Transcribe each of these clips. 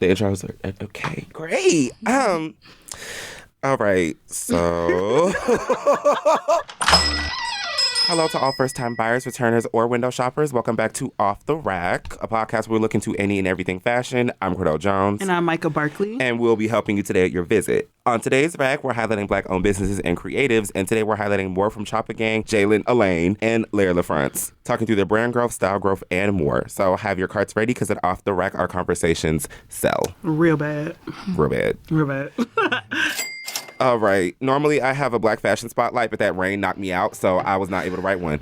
The intro was like, okay, great. All right, so hello to all first-time buyers, returners, or window shoppers. Welcome back to Off the Rack, a podcast where we look into any and everything fashion. I'm Cordell Jones. And I'm Micah Barkley. And we'll be helping you today at your visit. On today's Rack, we're highlighting Black-owned businesses and creatives, and today we're highlighting more from ChoppaGang, Jaylin Alleyne, and Larry LaFrance, talking through their brand growth, style growth, and more. So have your carts ready, because at Off the Rack, our conversations sell. Real bad. Real bad. Real bad. All right. Normally, I have a Black fashion spotlight, but that rain knocked me out, so I was not able to write one.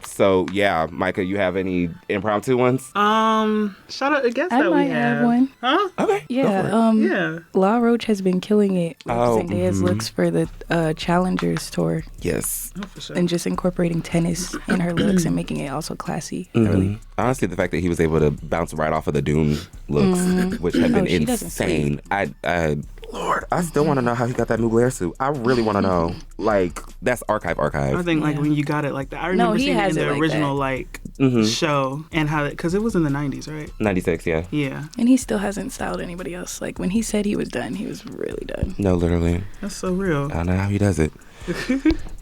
So yeah, Micah, you have any impromptu ones? Shout out a guest that we might have one. Huh? Okay. Yeah. Yeah. La Roche has been killing it with Zendaya's mhm. looks for the Challengers tour, Yes. Oh, for sure. and just incorporating tennis in her looks and making it also classy. Mhm. Honestly, the fact that he was able to bounce right off of the Dune looks, which have been she doesn't insane. Lord, I still want to know how he got that Mugler suit. I really want to know. Like, that's archive. I think like when you got it like that. I remember he seeing it in has the it like original that. like Mhm. show and how because it was in the 90s, right? 96, yeah. Yeah. And he still hasn't styled anybody else. Like when he said he was done, he was really done. No, literally. That's so real. I don't know how he does it.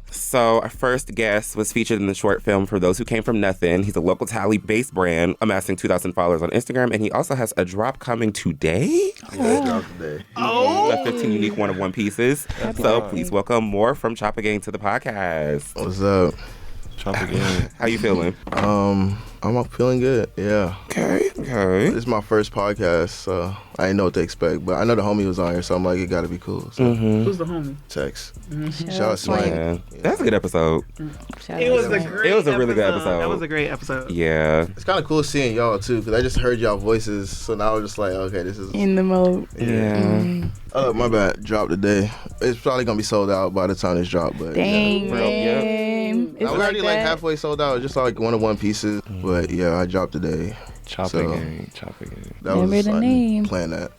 So our first guest was featured in the short film For Those Who Came From Nothing. He's a local Tally-based brand, amassing 2,000 followers on Instagram, and he also has a drop coming today. A 15 unique one-of-one pieces. So please welcome Morph from ChoppaGang to the podcast. What's up? ChoppaGang. How you feeling? I'm feeling good. Yeah. Okay. This is my first podcast, so I didn't know what to expect. But I know the homie was on here, so I'm like, it got to be cool. So Who's the homie? text. Shout Shout out Swank. Yeah. That's a good episode. It was a great. It was a really good episode. That was a great episode. Yeah. It's kind of cool seeing y'all too, because I just heard y'all voices, so now I'm just like, okay, this is. In the mode. Yeah. Oh, my bad. Drop today. It's probably gonna be sold out by the time it's dropped, but Dang, yeah. man. It's I was already like that. halfway sold out, just like one-of-one pieces. But yeah, I dropped today. ChoppaGang. That Remember was the I name. Plan that.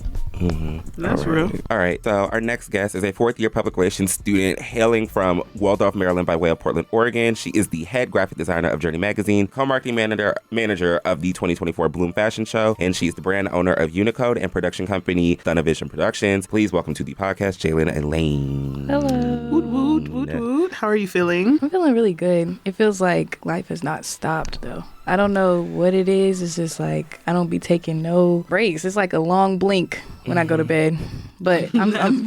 That's All right. real. All right. So our next guest is a fourth-year public relations student hailing from Waldorf, Maryland, by way of Portland, Oregon. She is the head graphic designer of Journey Magazine, co-marketing manager of the 2024 Bloom Fashion Show, and she's the brand owner of UNICODE and production company Thunavision Productions. Please welcome to the podcast, Jaylin Alleyne. Hello. Woot woot woot woot. How are you feeling? I'm feeling really good. It feels like life has not stopped though. I don't know what it is. It's just like I don't be taking no breaks. It's like a long blink when I go to bed. But I'm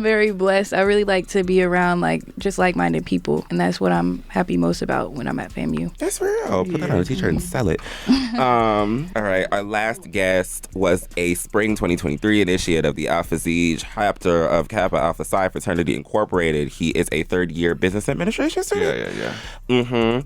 very blessed. I really like to be around like just like-minded people, and that's what I'm happy most about when I'm at FAMU. That's real. Put that on a t-shirt and sell it. All right. Our last guest was a spring 2023 initiate of the Alpha Zee chapter of Kappa Alpha Psi Fraternity Incorporated. He is a third-year business administration student. Yeah.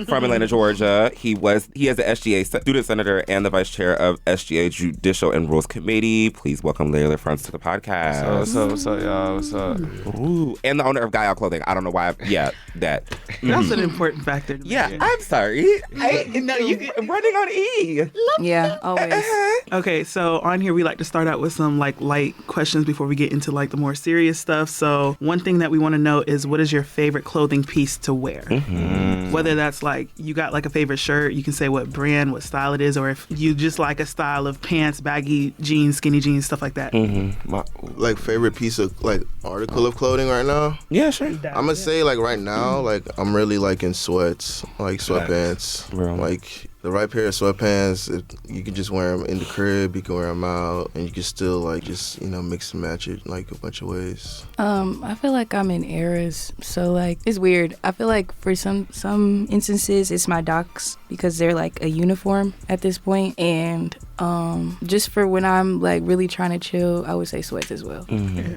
From Atlanta, Georgia. He is the SGA student senator and the vice chair of SGA Judicial and Rules Committee. Please welcome Larry LaFrance to the podcast. What's up, y'all? What's up? Ooh, and the owner of GUYOW Clothing. I don't know why. Yeah, that. That's an important factor. To Yeah, me. I'm sorry. I'm running on E. Yeah, always. Okay, so on here we like to start out with some like light questions before we get into like the more serious stuff. So one thing that we want to know is what is your favorite clothing piece to wear? Whether that's like you got like a favorite shirt, you can say what brand, what style it is, or if you just like a style of pants, baggy jeans, skinny jeans, stuff like that. Like favorite piece of like article of clothing right now. Yeah, sure. I'm gonna say like right now, like I'm really liking sweats, like sweatpants, Real. like the right pair of sweatpants. You can just wear them in the crib, you can wear them out, and you can still like just mix and match it like a bunch of ways. I feel like I'm in eras, so like it's weird. I feel like for some instances it's my docs because they're like a uniform at this point, and just for when I'm like really trying to chill, I would say sweats as well.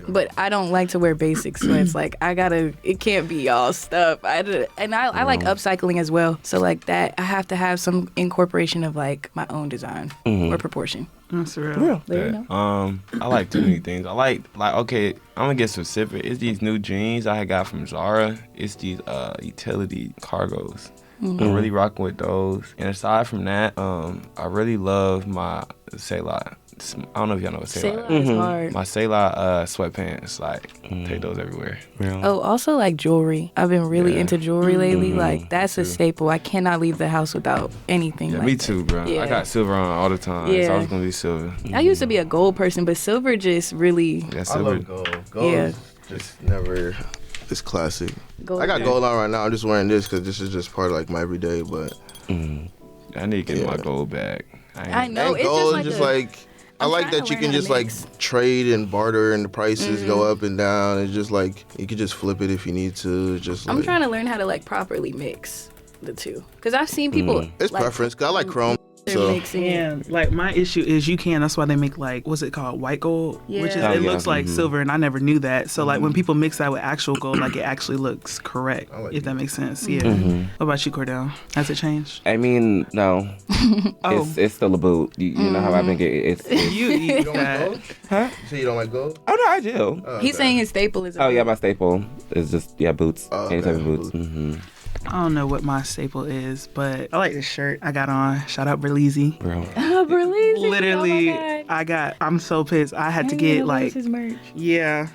But I don't like to wear basic sweats. Like it can't be all stuff. I like upcycling as well. So like that, I have to have some incorporation of like my own design or proportion. That's real. There you know. I like too many things. I like okay, I'm gonna get specific. It's these new jeans I had got from Zara. It's these utility cargos. I'm really rocking with those. And aside from that, I really love my, say like, I don't know if y'all know what Selah Selah is. is hard. My Selah sweatpants, like, take those everywhere. Oh, also like jewelry. I've been really Yeah. into jewelry lately. Like that's a staple. I cannot leave the house without anything. Yeah, like me that. too, bro. Yeah. I got silver on all the time. It's Yeah. always gonna be silver. I used to be a gold person, but silver just really. Yeah, I silver. love gold. Gold Yeah. is just never. It's classic. Gold. I got gold on right now. I'm just wearing this because this is just part of like my everyday. But I need to get my gold back. I know. and It's gold just is like. just like. I I'm like trying that to you learn can how just to like mix. trade and barter and the prices go up and down. It's just like you could just flip it if you need to. It's just I'm like, trying to learn how to like properly mix the two, because I've seen people. It's like, preference. 'Cause I like chrome. they're So mixing it. And like my issue is you can. That's why they make like what's it called, white gold, which is Yeah. Oh, it yeah. looks like silver, and I never knew that. So like when people mix that with actual gold, like it actually looks correct, like if that makes sense. Yeah. Mm-hmm. What about you, Cordell? Has it changed? I mean, no. Oh. It's still a boot. You know how I've been getting it's You eat don't like that. gold? Huh? You say you don't like gold? Oh no, I do. He's saying his staple is. Oh yeah, my staple is just boots. Oh, Any type of okay. boots. Mm-hmm. I don't know what my staple is, but I like this shirt I got on. Shout out Berleezy. Bro. Berlizzi. Literally, Oh my God. I'm so pissed. I had to I get need like lose his merch. Yeah.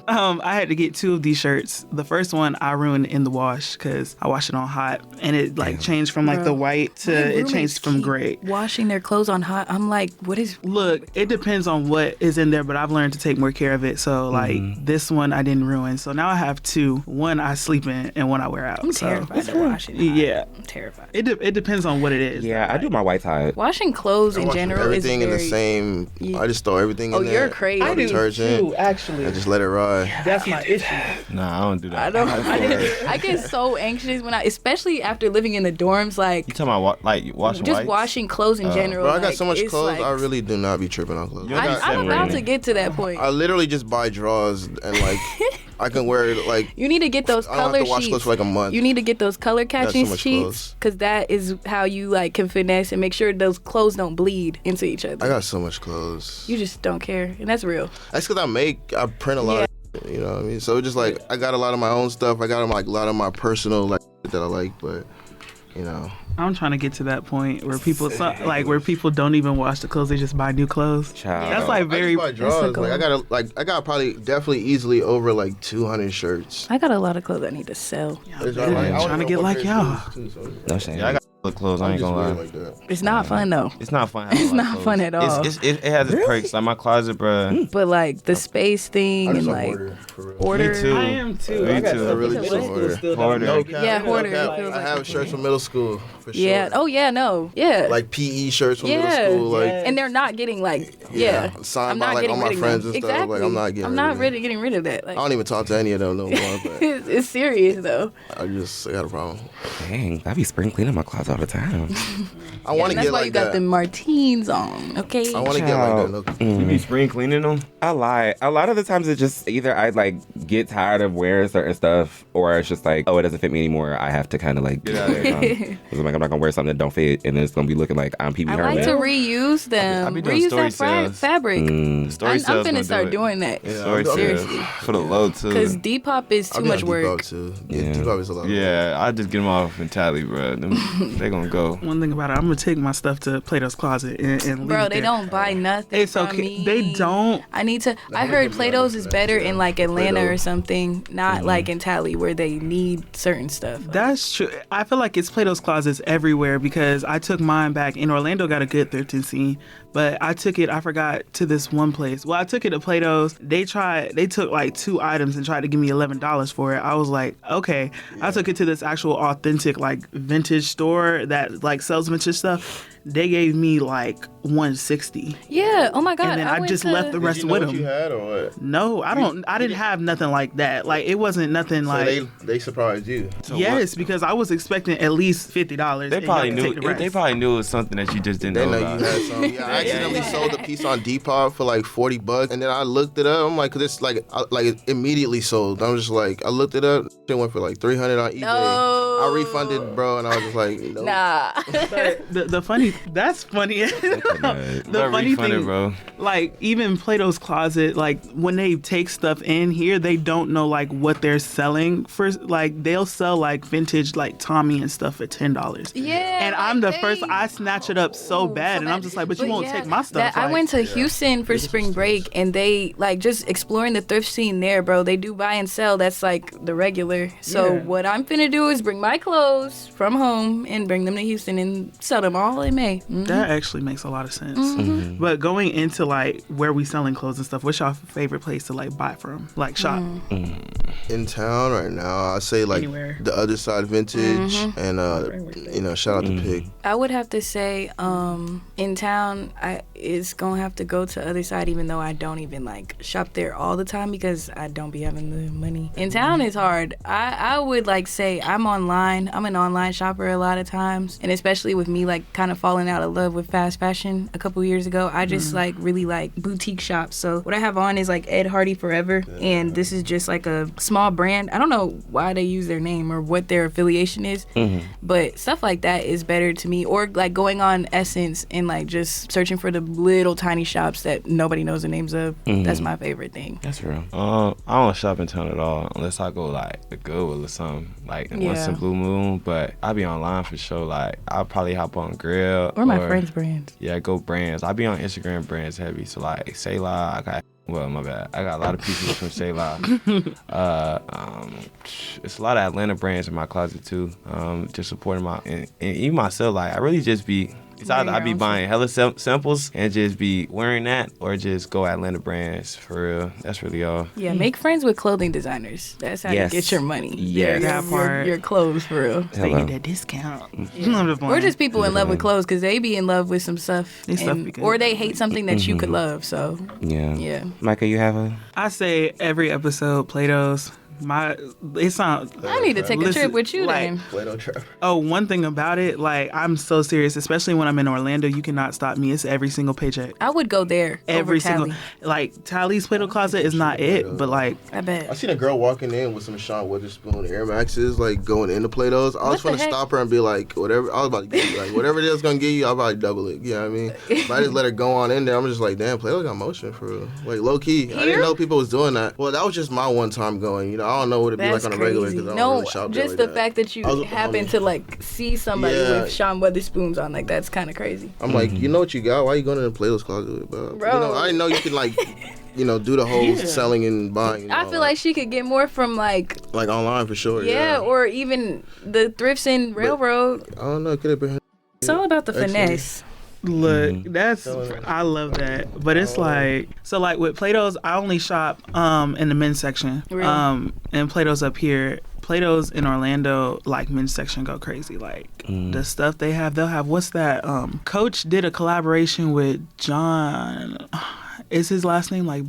I had to get 2 of these shirts. The first one I ruined in the wash because I washed it on hot, and it like changed from like Bro. the white to My it roommates changed from keep gray. Washing their clothes on hot. I'm like, what is? Look, it depends on what is in there, but I've learned to take more care of it. So like this one I didn't ruin. So now I have 2. One I sleep in and one I wear out. I'm so terrified to wash it. hot. yeah, I'm terrified. it depends on what it is. Yeah, I do my white tie. Washing clothes in Wash general everything is in the very. same. Yeah. I just throw everything Oh, in there. you're crazy. I do Detergent. too, actually. I just let it ride. That's my issue. Nah, I don't do that. I don't. I get so anxious when especially after living in the dorms, like You talking about washing just whites? washing clothes in general. Bro, I got like, so much it's clothes. like- I really do not be tripping on clothes. You I, don't got, I'm about separating. to get to that point. I literally just buy drawers and like I can wear it like You need to get those I don't color have to wash sheets. clothes for like a month. You need to get those color catching so much sheets clothes. because that is how you like can finesse and make sure those clothes don't bleed into each other. I got so much clothes. You just don't care, and that's real. That's because I print a lot of shit, you know what I mean? So it's just like I got a lot of my own stuff. I got like a lot of my personal like that I like, but you know. I'm trying to get to that point where people where people don't even wash the clothes; they just buy new clothes. Child. That's like very. I just buy drawers. goal. I got probably definitely easily over like 200 shirts. I got a lot of clothes I need to sell. It's I'm trying to get like y'all. No shame. Yeah, I got the clothes. I ain't gonna lie. Like that. It's not fun though. It's not fun. having It's a lot of not clothes. fun at all. It has its perks. Like my closet, bro. But like the space thing I just and like like order for real. order. Me too. I am too. Me I got too. stuff I really in do middle school order. still that Hoarder. I No don't cap, get. Yeah, no hoarder. cap. It feels I like have a shirts from middle school for sure. Yeah. Oh yeah. No. Yeah. Like PE shirts from Yeah. middle school. Like Yeah. and they're not getting like signed I'm by not like getting all my rid of friends them. and stuff. Exactly. Like I'm not getting. I'm rid not of them. really getting rid of that. Like I don't even talk to any of them no more. But it's serious though. I got a problem. Dang, I be spring cleaning my closet all the time. I want to And that's get why like you got that. the Martines on. Okay. I want to get like that. No, You be spring cleaning them? I lie. A lot of the times it just either I like get tired of wearing certain stuff, or it's just like, oh, it doesn't fit me anymore. I have to kind of like Get out of here. Because I'm like, I'm not gonna wear something that don't fit, and then it's gonna be looking like I'm Pee Wee I Herman. like to reuse them. I be doing Reuse story that sales. fabric. Story I'm sales finna gonna start do it. doing that. Yeah, Story I'm- sales Seriously. for the low too. Because Depop is too I'll be much on work. Depop too. Yeah. Depop is a lot. Of work. Yeah, I just get them off in Tally, bro. They gonna go. One thing about it, I'm gonna take my stuff to Plato's Closet and leave Bro, it they there. don't buy nothing It's from okay. me. They don't. I need to. I heard Plato's is better in like Atlanta or something, not like in Tally where they need certain stuff. That's true. I feel like it's Plato's Closets everywhere because I took mine back in Orlando. Got a good thrifting scene, but I took it. I forgot to this one place. Well, I took it to Plato's. They took like 2 items and tried to give me $11 for it. I was like, okay. I took it to this actual authentic like vintage store that like sells vintage stuff. They gave me like $160, Yeah. Oh my God. and then I went just to- left the rest Did you know with what you them. had or what? No, I don't. I didn't have nothing like that. Like it wasn't nothing So like. they surprised you. Yes, because I was expecting at least $50. They and probably y'all knew. take the rest. They probably knew it was something that you just didn't They know know you about. had some. Yeah, I accidentally sold a piece on Depop for like $40, and then I looked it up. I'm like, 'cause it's like it immediately sold. I'm just like, I looked it up. It went for like $300 on eBay. No. I refunded, bro, and I was just like, no. Nah. But the funny That's funny. The Bro, funny refund it, thing, bro. like even Plato's Closet, like when they take stuff in here, they don't know like what they're selling for. Like they'll sell like vintage like Tommy and stuff for $10. Yeah. And I'm the first. I snatch it up so bad, and I'm just like, but you won't take my stuff. I went to Houston for spring break, and they like just exploring the thrift scene there, bro. They do buy and sell. That's like the regular. So what I'm finna do is bring my clothes from home and bring them to Houston and sell them all in May. Mm-hmm. That actually makes a lot of sense. But going into like where we selling clothes and stuff, what's your favorite place to like buy from, like shop? In town right now, I say like Anywhere. the other side vintage and shout out to Pig. I would have to say, in town, it's gonna have to go to other side, even though I don't even like shop there all the time because I don't be having the money. In town, it's hard. I would like say I'm online. I'm an online shopper a lot of times, and especially with me like kind of falling out of love with fast fashion a couple years ago, I just like really like boutique shops. So what I have on is like Ed Hardy Forever, and this is just like a small brand. I don't know why they use their name or what their affiliation is, but stuff like that is better to me. Or like going on Essence and like just searching for the little tiny shops that nobody knows the names of. That's my favorite thing. That's real. I don't shop in town at all unless I go like the Goodwill or something, like once in Blue Moon. But I be online for sure. Like I'll probably hop on Grill Or my friends' brands. Yeah, go brands. I be on Instagram brands heavy. So like Selah, I got a lot of pieces from Selah. It's a lot of Atlanta brands in my closet too. Just supporting and even myself. Like I really just be. It's either I be buying hella samples and just be wearing that, or just go Atlanta brands for real. That's really all. Yeah, make friends with clothing designers. That's how you get your money. Yes. That part. Your clothes for real. So you get that discount. I'm just Or just people in love with clothes because they be in love with some stuff. Or they hate something that you could love. So yeah. Micah, you have a? I say every episode, Plato's. It's not. I need to take a trip with you then. Play-Doh trap. Oh, one thing about it, like I'm so serious, especially when I'm in Orlando. You cannot stop me. It's every single paycheck. I would go there. Every over single, Tally. like Tally's Play-Doh closet is not it, but like I bet. I seen a girl walking in with some Sean Witherspoon Air Maxes, like going into Play-Dohs. I was What trying the to heck? stop her and be like, whatever. I was about to give you, like, whatever it is gonna give you, I'll probably double it. You know what I mean? If I just let her go on in there, I'm just like, damn, Play-Doh got motion for real. Like low key. I didn't know people was doing that. Well, that was just my one time going. You know, I don't know what it'd be That's like on a regular crazy. because I don't really shop there just like the that. fact that you I was with my happen homie. to like see somebody Yeah. with Sean Weatherspoons on, like that's kind of crazy. I'm like, you know what you got? Why you going to the Play-Doh's closet, bro? Bro. You know, I didn't know you could like, do the whole selling and buying. And I all feel that. like she could get more from like online for sure. yeah, or even the thrifts in Railroad. I don't know. Could have been. It's all about the Excellent. finesse. look, I love that. But it's like, so like with Play-Dohs, I only shop in the men's section. Really? And Play-Dohs up here. Play-Dohs in Orlando, like men's section go crazy. Like the stuff they'll have what's that? Coach did a collaboration with John. Is his last name like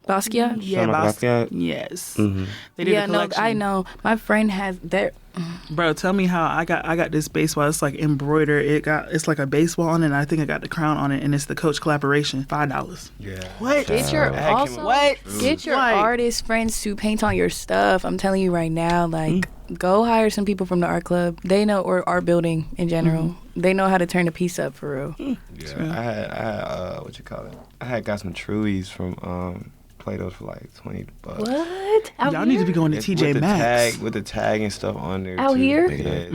Basquiat? Yeah, Sean Basquiat? Yes. Mm-hmm. They did Yeah, a no, collection. I know. My friend has their. Bro, tell me how I got this baseball. It's like embroidered. It's like a baseball on it, and I think I got the crown on it, and it's the Coach collaboration. $5. Yeah. What? Get your also What? get your Like- artist friends to paint on your stuff. I'm telling you right now, like go hire some people from the art club. They know, or art building in general. They know how to turn a piece up for real. Yeah. I had what you call it? I had got some Trulies from Play-Dohs for like $20. What? Out Y'all here? need to be going to It's TJ with the Maxx. with the tag and stuff on there. Out too. here? Yes.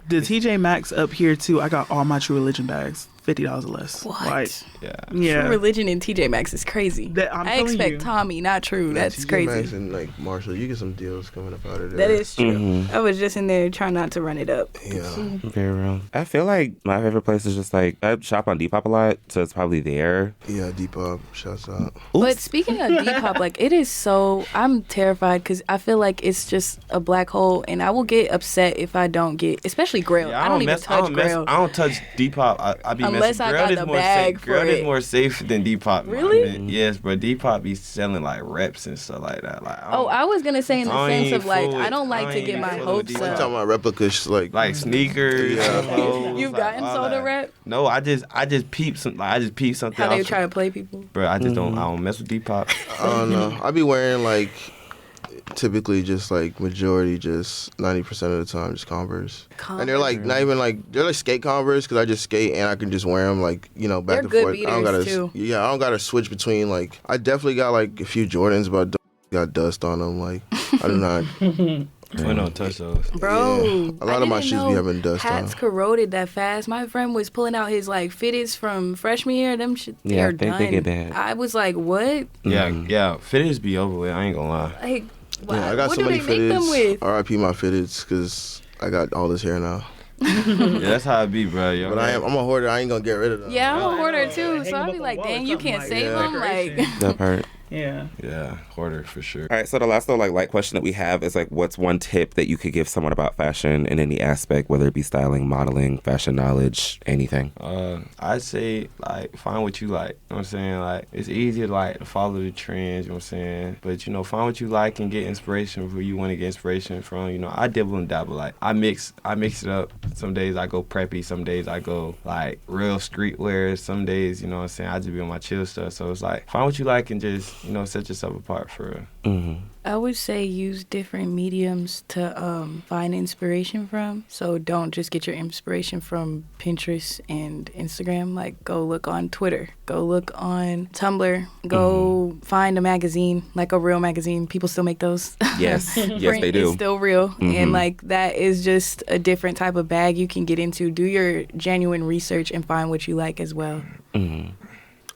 The TJ Maxx up here too. I got all my True Religion bags. $50 or less. What? Like, Yeah. yeah. True Religion in TJ Maxx is crazy. That- I'm I telling expect you. Tommy, not True. That's TJ crazy. Maxx and like Marshall, you get some deals coming up out of there. That is true. I was just in there trying not to run it up. Yeah. Very real. I feel like my favorite place is just like, I shop on Depop a lot, so it's probably there. Yeah, Depop. Shouts out. But speaking of Depop, like it is so, I'm terrified because I feel like it's just a black hole, and I will get upset if I don't get, especially Grail. Yeah, I don't even touch Grail. I don't touch Depop. I be Unless messing. I Grail got is the more bag safe. for Grail is it. more safe than Depop. Really? Yes, but Depop be selling like reps and stuff like that. Like I was gonna say in the I sense ain't of like full I with- don't I like to ain't get my full with hopes Depop. I'm up. talking about replicas, like sneakers. Yeah. clothes, You've like, gotten all soda that. rep? No, I just peeped some. Like, I just peeped something. How they else. try to play people? Bro, I just don't. I don't mess with Depop. I don't know. I be wearing like typically just like majority, just 90% of the time, just Converse. And they're like not even like they're like skate Converse because I just skate and I can just wear them like back they're and good forth. I don't gotta too. I don't gotta switch between like I definitely got like a few Jordans, but I got dust on them. Like I do not. We don't touch those. Bro, Yeah. A lot of my shoes be having dust on. Hats corroded that fast. My friend was pulling out his like fitteds from freshman year. Them shit, they're done. They get bad. I was like, what? Yeah, fitteds be over with. I ain't gonna lie. Like, wow. Yeah, I got what so do many they make them with? fitteds. R.I.P. my fitteds because I got all this hair now. Yeah, that's how it be, bro. Yo, But I'm a hoarder. I ain't gonna get rid of them. Yeah, I'm a hoarder know. too. Hang So them I'd up be on like, the wall or dang, you something can't like save that. them. Like, Decoration. That part. Yeah. Yeah, hoarder for sure. All right, so the last little light question that we have is like, what's one tip that you could give someone about fashion in any aspect, whether it be styling, modeling, fashion knowledge, anything? I'd say like find what you like. You know what I'm saying? Like it's easy to like follow the trends. You know what I'm saying? But find what you like and get inspiration where you want to get inspiration from. I dibble and dabble. Like I mix it up. Some days I go preppy. Some days I go like real streetwear. Some days, you know what I'm saying, I just be on my chill stuff. So it's like find what you like and just set yourself apart for real. I would say use different mediums to find inspiration from. So don't just get your inspiration from Pinterest and Instagram. Like go look on Twitter, go look on Tumblr, go find a magazine, like a real magazine. People still make those. Yes, yes, Print they do. is still real. And like that is just a different type of bag you can get into. Do your genuine research and find what you like as well.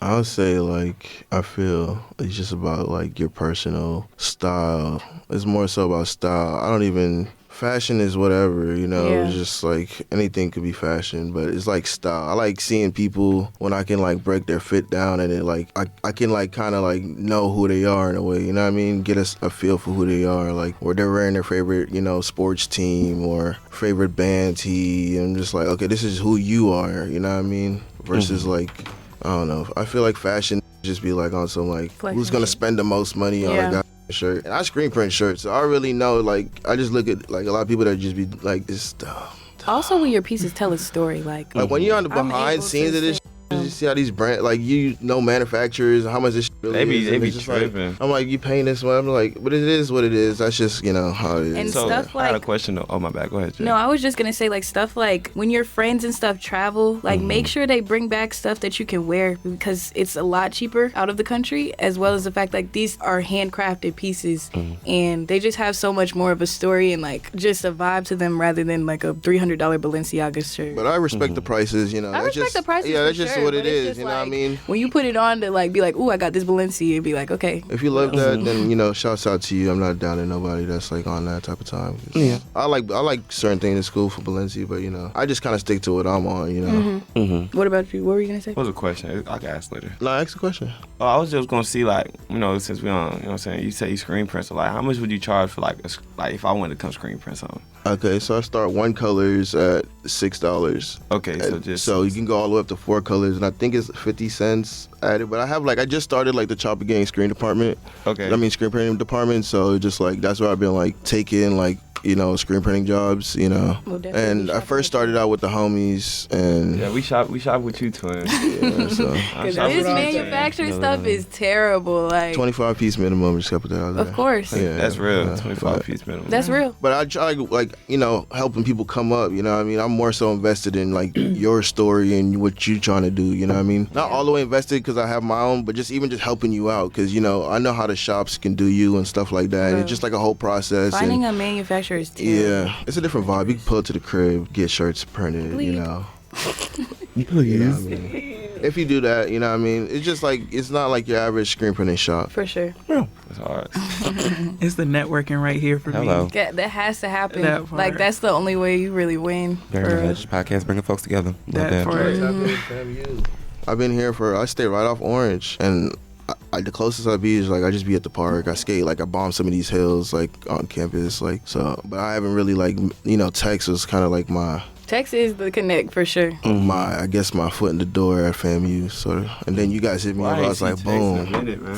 I would say, like, I feel it's just about, like, your personal style. It's more so about style. Fashion is whatever, Yeah. It's just, like, anything could be fashion, but it's, like, style. I like seeing people when I can, like, break their fit down and it, like, I can, like, kind of, like, know who they are in a way, you know what I mean? Get a feel for who they are, like, or they're wearing their favorite, sports team or favorite band tee. And I'm just like, okay, this is who you are, you know what I mean? Versus, like... I don't know. I feel like fashion just be like on some like Flex who's gonna spend the most money on a guy shirt. And I screen print shirts, so I really know. Like I just look at like a lot of people that just be like this stuff. Also, when your pieces tell a story, like Like when you're on the I'm behind able scenes to of this, say- you see how these brands like manufacturers, how much this really is. They and be it's just like, tripping. I'm like, you paying this one? I'm like, but it is what it is. That's just how it is. And So stuff I had a like- question though. Oh my bad. Go ahead, Jay. No, I was just gonna say like stuff like when your friends and stuff travel, like make sure they bring back stuff that you can wear because it's a lot cheaper out of the country, as well as the fact like these are handcrafted pieces and they just have so much more of a story and like just a vibe to them rather than like a $300 Balenciaga shirt. But I respect the prices. I That's respect just, the prices. Yeah, for that's just sure, what it but it's is. just You know what I like, mean? When you put it on to like be like, ooh, I got this Balenci, and be like, okay. If you love that, then shouts out to you. I'm not down to nobody that's like on that type of time. Yeah. I like certain things in school for Balenci, but I just kind of stick to what I'm on. What about you? What were you gonna say? What was the question? I can ask later. No, ask the question. Oh, I was just gonna see like since we on, what I'm saying, you say you screen print, so like how much would you charge for like if I wanted to come screen print something? Okay, so I start one colors at $6. Okay, So you can go all the way up to 4 colors, and I think it's 50 cents added. But I just started like the ChoppaGang screen department. Okay. Screen printing department. So just like that's where I've been like taking like screen printing jobs. definitely And I shop first started out with the homies, and Yeah, we shop with you, twin. yeah, so Because this manufactured stuff is terrible. Like, 25-piece minimum. Just gotta put that out there. of course, Yeah, That's real. yeah, 25 but- piece minimum. that's real. But I try like helping people come up. You know what I mean? I'm more so invested in like your story and what you're trying to do. You know what I mean? Not all the way invested because I have my own, but just helping you out because I know how the shops can do you and stuff like that. And it's just like a whole process. Finding and, a manufacturer is terrible. yeah, it's a different vibe. You can pull it to the crib, get shirts printed. Please. You know what I mean? If you do that, you know what I mean? It's just like it's not like your average screen printing shop. For sure. It's hard. It's the networking right here for Hello. me. That has to happen. That part. Like, that's the only way you really win. Very much. Podcast bringing folks together. Love That that. part. I've been here I stay right off Orange, and the closest I be is like I just be at the park. I skate, like I bomb some of these hills like on campus, like so. But I haven't really like Tex was kind of like my Texas is the connect for sure. I guess my foot in the door at FAMU sort of. And then you guys hit me up. I was like, boom.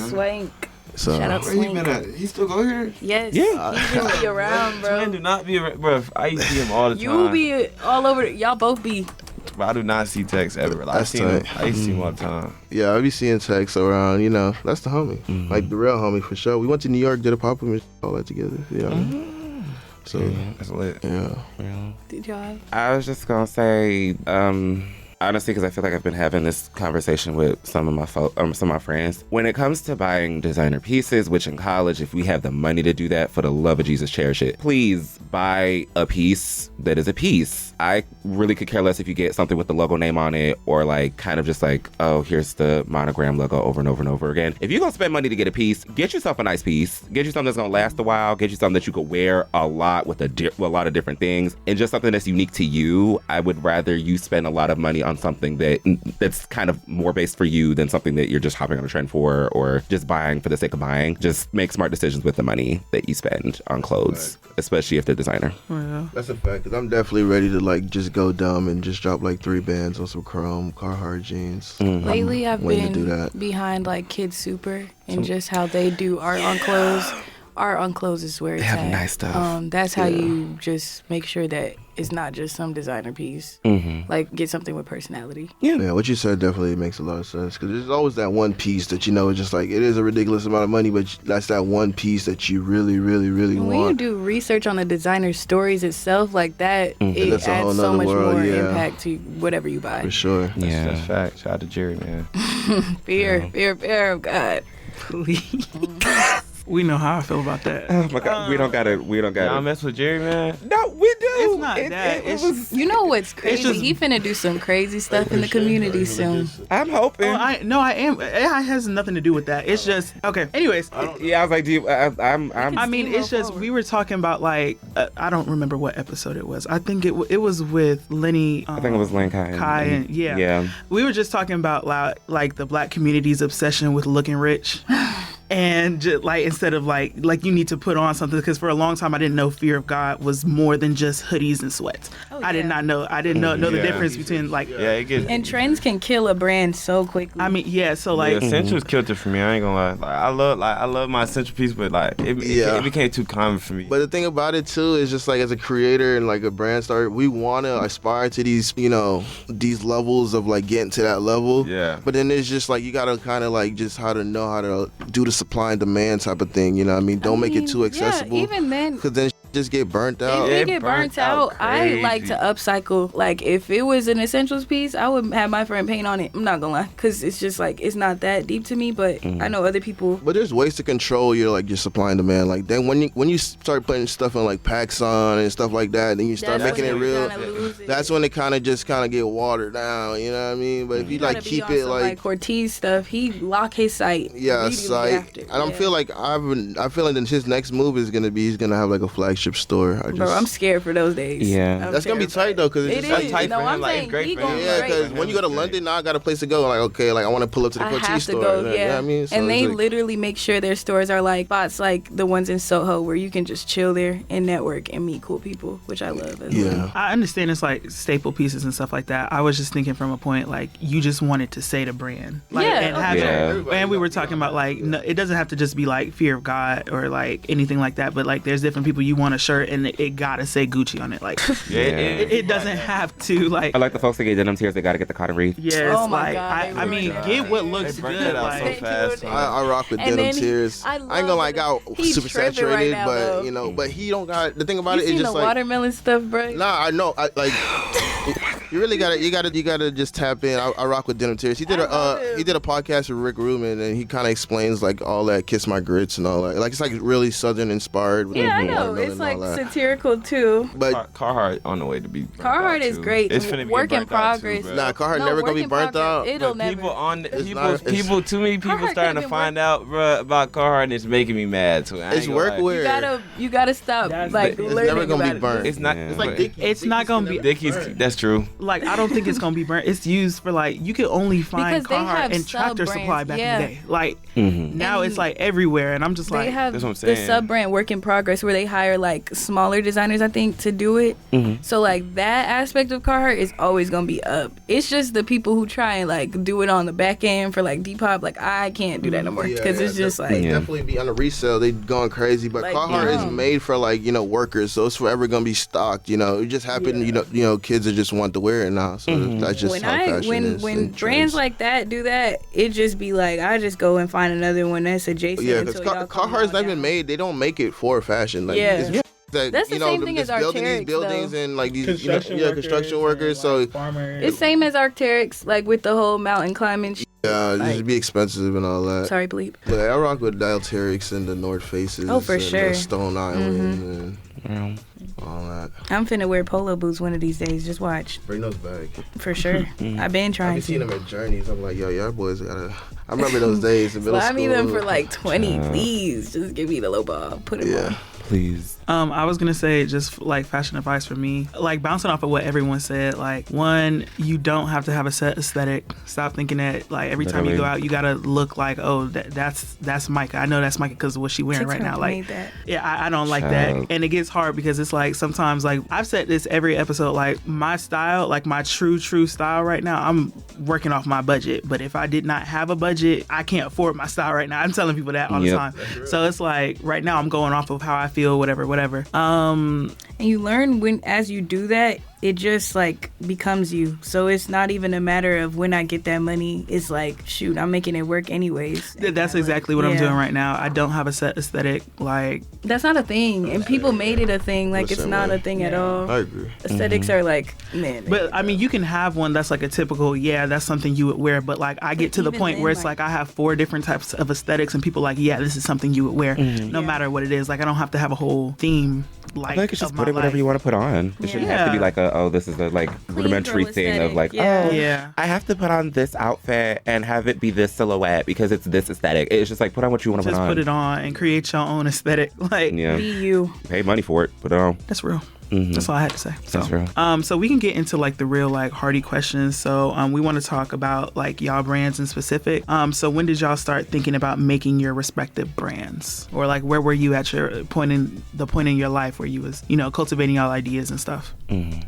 Swank. So Shout out Where he Swank. been at? He still go here? Yes. Yeah. He just be around, Twin bro. do not be around, bro. I used to see him all the time. You be all over. Y'all both be. But I do not see Tex ever. Like, I used to see him all the time. Yeah, I be seeing Tex around. You know, that's the homie, like the real homie for sure. We went to New York, did a pop-up and all that together. You know. So that's lit. Yeah. Did y'all have? I was just gonna say, honestly, because I feel like I've been having this conversation with some of my friends. When it comes to buying designer pieces, which in college, if we have the money to do that, for the love of Jesus, cherish it. Please buy a piece that is a piece. I really could care less if you get something with the logo name on it, or like kind of just like, oh, here's the monogram logo over and over and over again. If you're gonna spend money to get a piece, get yourself a nice piece. Get you something that's gonna last a while. Get you something that you could wear a lot with a lot of different things, and just something that's unique to you. I would rather you spend a lot of money on something that's kind of more based for you than something that you're just hopping on a trend for or just buying for the sake of buying. Just make smart decisions with the money that you spend on clothes, especially if they're designer. Yeah. That's a fact, because I'm definitely ready to like just go dumb and just drop like 3 bands on some chrome Carhartt jeans. Lately, I've waiting to do been that. behind like Kids Super and just how they do art on clothes. Art on clothes is where it's They have at. nice stuff. That's how you just make sure that it's not just some designer piece. Like, get something with personality. Yeah, what you said definitely makes a lot of sense, because there's always that one piece that, you know, it's just like, it is a ridiculous amount of money, but that's that one piece that you really, really, really When want. you do research on the designer's stories itself, like that, it That's a whole adds so nother much world, more yeah. impact to whatever you buy. For sure. That's fact. Shout out to Jerry, man. Fear of God. Please. We know how I feel about that. Oh my God, we don't gotta. Y'all mess with Jerry, man? No, we do. It's not that. It was. You know what's crazy? just- He finna do some crazy stuff in the community soon. I'm hoping. I am. It has nothing to do with that. It's just okay. Anyways, Yeah, I was like, do you, I'm. I mean, it's just we were talking about like I don't remember what episode it was. I think it was with Lenny. I think it was Lane Kai. and yeah. Yeah. We were just talking about like the black community's obsession with looking rich. And just, like, instead of like you need to put on something, because for a long time I didn't know Fear of God was more than just hoodies and sweats. I did not know. I didn't know the difference between like. Yeah, it gets. And trends can kill a brand so quickly. I mean, yeah. So like, Essentials killed it for me. I ain't gonna lie. Like I love my essential piece, but like it became too common for me. But the thing about it too is just like, as a creator and like a brand starter, we want to aspire to these, you know, these levels of like getting to that level. Yeah. But then it's just like, you gotta kind of like just how to know how to do the supply and demand type of thing. You know what I mean? Don't make it too accessible. Yeah, even then. Because then just get burnt out. If we get burnt out, I like to upcycle. Like, if it was an essentials piece, I would have my friend paint on it. I'm not gonna lie, because it's just like, it's not that deep to me, but I know other people. But there's ways to control your like your supply and demand. Like, then when you start putting stuff in like PacSun and stuff like that, then you start That's making it when you real. kinda lose it. That's when it kind of get watered down. You know what I mean? But if you like gotta be keep on it some, like Cortez stuff, he lock his site. yeah, immediately site. after. And I feel like I feel like that his next move is gonna be, he's gonna have like a flagship store. Bro, I'm scared for those days. Yeah. I'm That's gonna be terrified. tight though, because It it's is. tight No, for him, I'm like, saying it's great he for him. going yeah, great. because when you go to London, now I got a place to go. Like, okay, like I want to pull up to the I Cortez have to store. go, You know yeah. what I mean? So And they it's like, literally make sure their stores are like spots like the ones in Soho where you can just chill there and network and meet cool people, which I love as well. yeah. I understand it's like staple pieces and stuff like that. I was just thinking from a point like you just wanted to say the brand, like, Yeah, and okay. have and we were talking about like no, it doesn't have to just be like Fear of God or like anything like that, but like there's different people you want a shirt and it gotta say Gucci on it. Like it doesn't have to like. I like the folks that get denim tears. They gotta get the cotton reef. Yes, Oh my like God, they I mean, ruined get it. what looks They burnt good. it out so Like, fast. I rock with And denim then tears. I I ain't gonna lie, I got He's super tripping saturated, right now, but though. you know, but he don't got the thing about You it. It's seen just the like watermelon stuff, bro? nah, I know. I like you really gotta just tap in. I rock with denim tears. He did he did a podcast with Rick Rubin, and he kind of explains like all that Kiss My Grits and all that. Like, it's like really Southern inspired. With Yeah, I the know. watermelon It's and like all that. satirical too. But Carhartt on the way to be burnt Carhartt out, is too. great. It's finna be Work in burnt out, too, progress. bro. nah, Carhartt No, never work gonna be in burnt progress. out. It'll But never. people on It's not- people too many people Carhartt starting to could've been find out, bro, about Carhartt, and it's making me mad. So I ain't It's gonna lie. workwear. You gotta stop. Like It's learning never gonna about be it. burnt. It's not. Yeah. It's It's like Dick- it's not gonna be Dickies. That's true. like I don't think it's gonna be burnt. It's used for like you could only find Because they Carhartt have and Tractor sub-brands, Supply back in the day. Like now And it's like everywhere, and I'm just They like have That's what I'm the saying. sub brand Work in Progress where they hire like smaller designers, I think, to do it. So like that aspect of Carhartt is always gonna be up. It's just the people who try and like do it on the back end for like Depop. Like I can't do that no more because it's just like definitely be on the resale. They going crazy, but Like, Carhartt yeah. is made for like, you know, workers, so it's forever gonna be stocked. You know, it just happened. You know, kids that just want the wear it now. So that's just how fashion is. When brands like that do that, it just be like, I just go and find another one that's adjacent. Yeah, because Carhartt's not even made. They don't make it for fashion. Like, that's the same thing as Arc'teryx, these buildings though. And like these Construction workers. Like so farmers. It's same as Arc'teryx, like with the whole mountain climbing shit. Yeah, it like, just be expensive and all that. Sorry, bleep. But I rock with Arc'teryx and the North Faces. Oh, for and sure. The Stone Island and all that. I'm finna wear polo boots one of these days. Just watch. Bring those back. For sure. I've been trying I've to. seen them at Journeys. I'm like, yo, y'all boys gotta. I remember those days in middle school. Buy me them for like 20, please. Just give me the low ball. Put it on. Please. I was gonna say just like fashion advice for me, like bouncing off of what everyone said. Like, one, you don't have to have a set aesthetic. Stop thinking that like every time you go out you gotta look like, oh, that's Micah. I know that's Micah because of what she's wearing right now. Like, I don't like that, and it gets hard because it's like sometimes, like I've said this every episode, like my style, like my true style right now, I'm working off my budget. But if I did not have a budget, I can't afford my style right now. I'm telling people that all the time. So it's like right now I'm going off of how I feel, whatever. And you learn as you do that, it just like becomes you. So it's not even a matter of when I get that money. It's like, shoot, I'm making it work anyways. That's exactly what I'm doing right now. I don't have a set aesthetic. Like, that's not a thing, and people made it a thing. Like, it's not a thing at all. I agree. Aesthetics are like, man. But I mean, you can have one that's like a typical, that's something you would wear. But like, I get to the point where it's like I have 4 different types of aesthetics, and people like, this is something you would wear, no matter what it is. Like, I don't have to have a whole theme. Like, I feel like you just put it whatever you want to put on. It shouldn't have to be like this is a like rudimentary thing of like, I have to put on this outfit and have it be this silhouette because it's this aesthetic. It's just like, put on what you want to put on. Just put it on and create your own aesthetic. Like, be you. Pay money for it. Put it on. That's real. That's all I had to say. So, that's real. So we can get into like the real like hardy questions. So we want to talk about like y'all brands in specific. So when did y'all start thinking about making your respective brands, or like where were you at your point in your life where you was cultivating y'all ideas and stuff?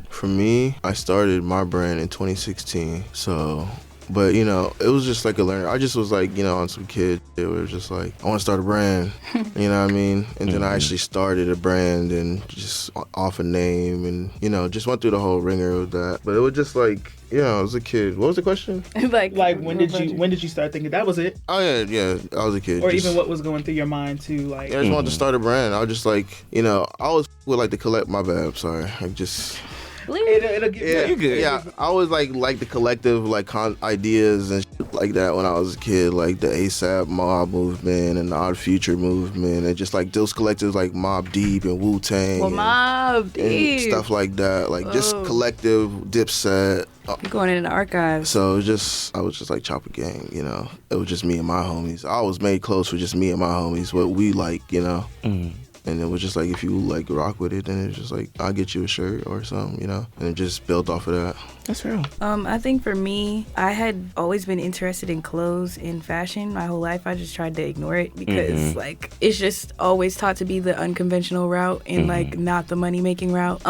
For me, I started my brand in 2016. So. But, it was just like a learning. I just was like, on some kid. It was just like, I want to start a brand. You know what I mean? And then I actually started a brand and just off a name and, just went through the whole ringer of that. But it was just like, I was a kid. What was the question? like when did you start thinking that was it? Oh, yeah, I was a kid. Or even what was going through your mind to like... Yeah, I just wanted to start a brand. I was just like, I always would like to collect... My bad, I'm sorry. I just... It'll get you're good. Yeah, I always like the collective like ideas and shit like that when I was a kid, like the ASAP Mob movement and the Odd Future movement, and just like those collectives like Mobb Deep and Wu-Tang Mobb Deep and stuff like that, like just collective Dipset. You're going in the archives. So I was just like ChoppaGang, It was just me and my homies. I always made clothes for just me and my homies, what we like, And it was just like, if you like rock with it, then it's just like, I'll get you a shirt or something, And it just built off of that. That's real. I think for me, I had always been interested in clothes and fashion my whole life. I just tried to ignore it because like it's just always taught to be the unconventional route and like not the money making route.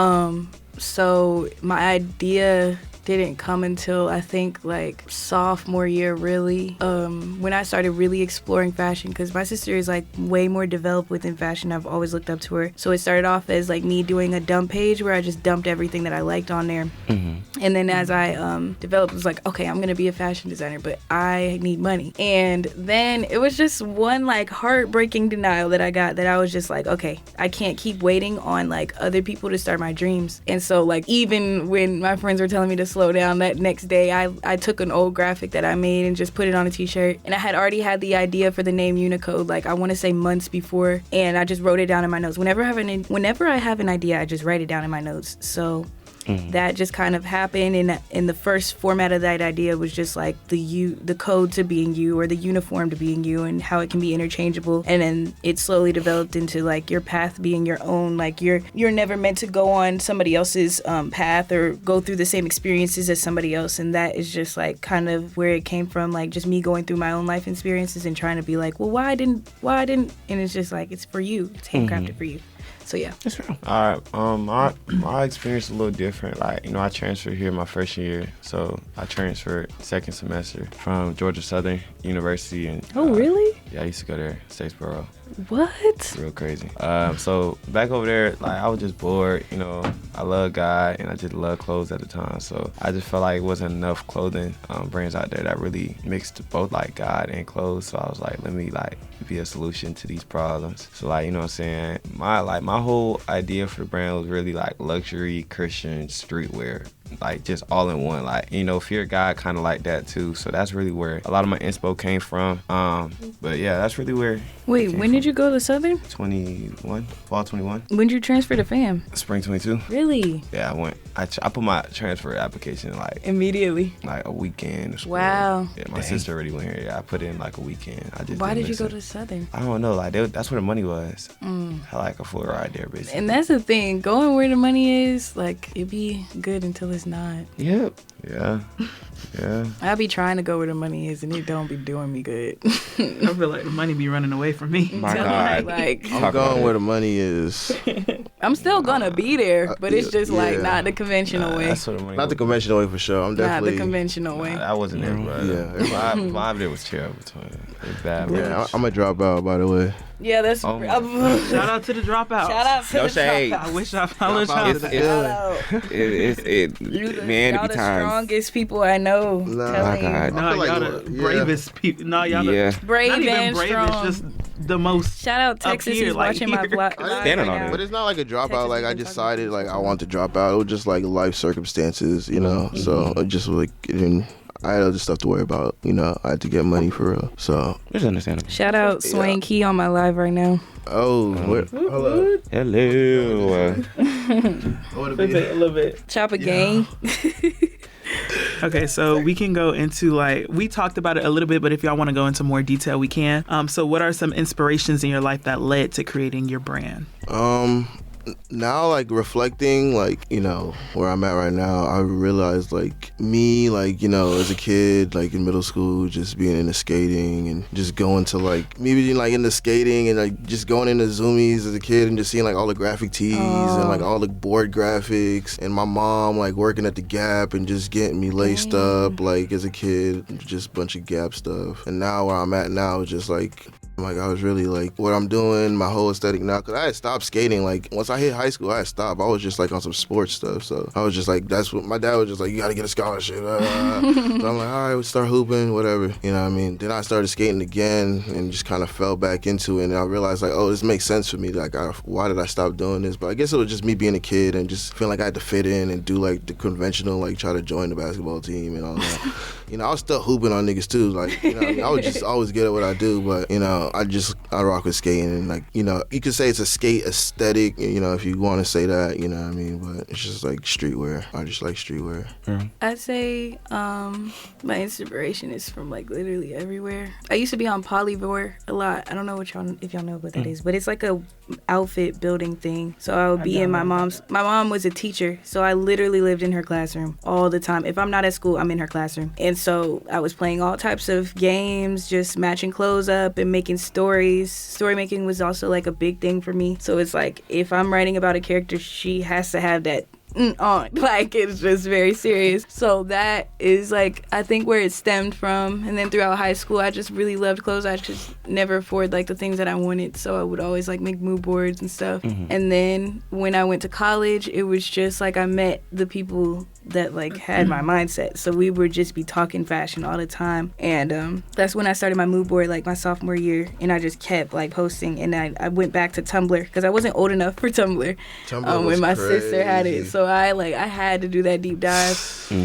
So my idea didn't come until I think like sophomore year really, when I started really exploring fashion, because my sister is like way more developed within fashion. I've always looked up to her. So it started off as like me doing a dump page where I just dumped everything that I liked on there. And then as I developed, it was like, okay, I'm gonna be a fashion designer, but I need money. And then it was just one like heartbreaking denial that I got, that I was just like, okay, I can't keep waiting on like other people to start my dreams. And so like even when my friends were telling me to slow down, that next day I took an old graphic that I made and just put it on a t-shirt, and I had already had the idea for the name UNICODE, like I want to say months before, and I just wrote it down in my notes. Whenever I have an idea, I just write it down in my notes. So that just kind of happened, and the first format of that idea was just like the code to being you, or the uniform to being you, and how it can be interchangeable. And then it slowly developed into like your path being your own. Like you're never meant to go on somebody else's path or go through the same experiences as somebody else. And that is just like kind of where it came from, like just me going through my own life experiences and trying to be like, well, why I didn't, and it's just like, it's for you, it's handcrafted for you. So yeah, that's right. All right. My experience is a little different. Like, I transferred here my first year, so I transferred second semester from Georgia Southern University. And oh, really? Yeah, I used to go there, Statesboro. What? Real crazy. So back over there, like I was just bored, you know. I love God and I just love clothes at the time. So I just felt like it wasn't enough clothing brands out there that really mixed both like God and clothes. So I was like, let me like be a solution to these problems. So like, you know what I'm saying? My whole idea for the brand was really like luxury Christian streetwear. Like just all in one, like, you know, fear God kind of like that too. So that's really where a lot of my inspo came from. But yeah, that's really where. Wait, when did you go to Southern? 21, fall 21. When did you transfer to FAM? Spring 22. Really? Yeah, I went. I put my transfer application like Immediately. like a weekend. Or Wow. Yeah, my sister already went here. Yeah, I put in like a weekend. I just. Why didn't did you go listen. to Southern? I don't know. Like that's where the money was. I had like a full ride there, basically. And that's the thing. Going where the money is, like, it be good until it's not. Yep. Yeah. Yeah. I be trying to go where the money is, and it don't be doing me good. I feel like the money be running away from me. My God. Like, I'm going where the money is. I'm still gonna be there, but it's just like Yeah. not the conventional way. That's what the money. Not the was. conventional way for sure. I'm Not definitely. the conventional way. Nah, I wasn't there, bro. Yeah. The vibe there was terrible. It was bad. Bro. Yeah, I'm a dropout, by the way. Yeah, that's. Oh my Shout out to the dropouts. Shout out to No the shade. I wish I followed Drop out y'all. to the Shout hood. out. Man, it Y'all be the times. strongest people I know. Nah. Telling My God. you. No, I feel like y'all the yeah. bravest people. No, y'all Yeah. Brave not even and brave. strong. It's just the most. Shout out up Texas. here, He's like watching my here. vlog. Standing on it. But it's not like a dropout. Texas Like I been decided, talking like to I want to drop out. It was just like life circumstances, you know. So it just like I had other stuff to worry about. You know, I had to get money for real. So It's understandable. Shout out Swain Key on my live right now. hello. Hello. A little bit. ChoppaGang. Okay, so we can go into like we talked about it a little bit, but if y'all want to go into more detail, we can. So, what are some inspirations in your life that led to creating your brand? Now, like reflecting, like, you know, where I'm at right now, I realized like me, like, you know, as a kid, like in middle school, just being into skating and just going to like me being like into skating and like just going into Zoomies as a kid and just seeing like all the graphic tees and like all the board graphics, and my mom like working at the Gap and just getting me laced up like as a kid, just a bunch of Gap stuff. And now where I'm at now is just like I was really like what I'm doing, my whole aesthetic now, because I had stopped skating. Like once I hit high school, I had stopped. I was just like on some sports stuff. So I was just like, that's what my dad was just like, you got to get a scholarship. So I'm like, all right, we'll start hooping, whatever. You know what I mean? Then I started skating again and just kind of fell back into it. And I realized like, oh, this makes sense for me. Like, why did I stop doing this? But I guess it was just me being a kid and just feeling like I had to fit in and do like the conventional, like try to join the basketball team and all that. You know, I was still hooping on niggas too. Like, you know what I mean? I would just always get at what I do, but, you know, I rock with skating, and like, you know, you could say it's a skate aesthetic, you know, if you want to say that, you know what I mean, but it's just like streetwear. I just like streetwear. I'd say my inspiration is from like literally everywhere. I used to be on Polyvore a lot. I don't know if y'all know what that is, but it's like a outfit building thing. So I would be in my mom was a teacher, so I literally lived in her classroom all the time. If I'm not at school, I'm in her classroom. And so I was playing all types of games, just matching clothes up and making stories. Story making was also like a big thing for me. So it's like if I'm writing about a character, she has to have that on. Like, it's just very serious. So that is like, I think where it stemmed from. And then throughout high school, I just really loved clothes. I just never afford like the things that I wanted. So I would always like make mood boards and stuff. And then when I went to college, it was just like I met the people that like had my mindset. So we would just be talking fashion all the time. And that's when I started my mood board like my sophomore year. And I just kept like posting. And I went back to Tumblr because I wasn't old enough for Tumblr, when my sister had it. So I had to do that deep dive.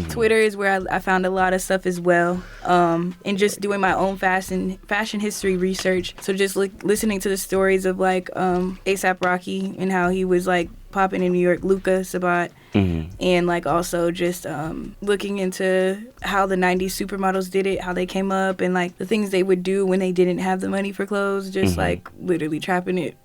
Twitter is where I found a lot of stuff as well. And just doing my own fashion history research. So just listening to the stories of like A$AP Rocky and how he was like popping in New York, Luca Sabat, and like also just looking into how the 90s supermodels did it, how they came up, and like the things they would do when they didn't have the money for clothes, just like literally trapping it.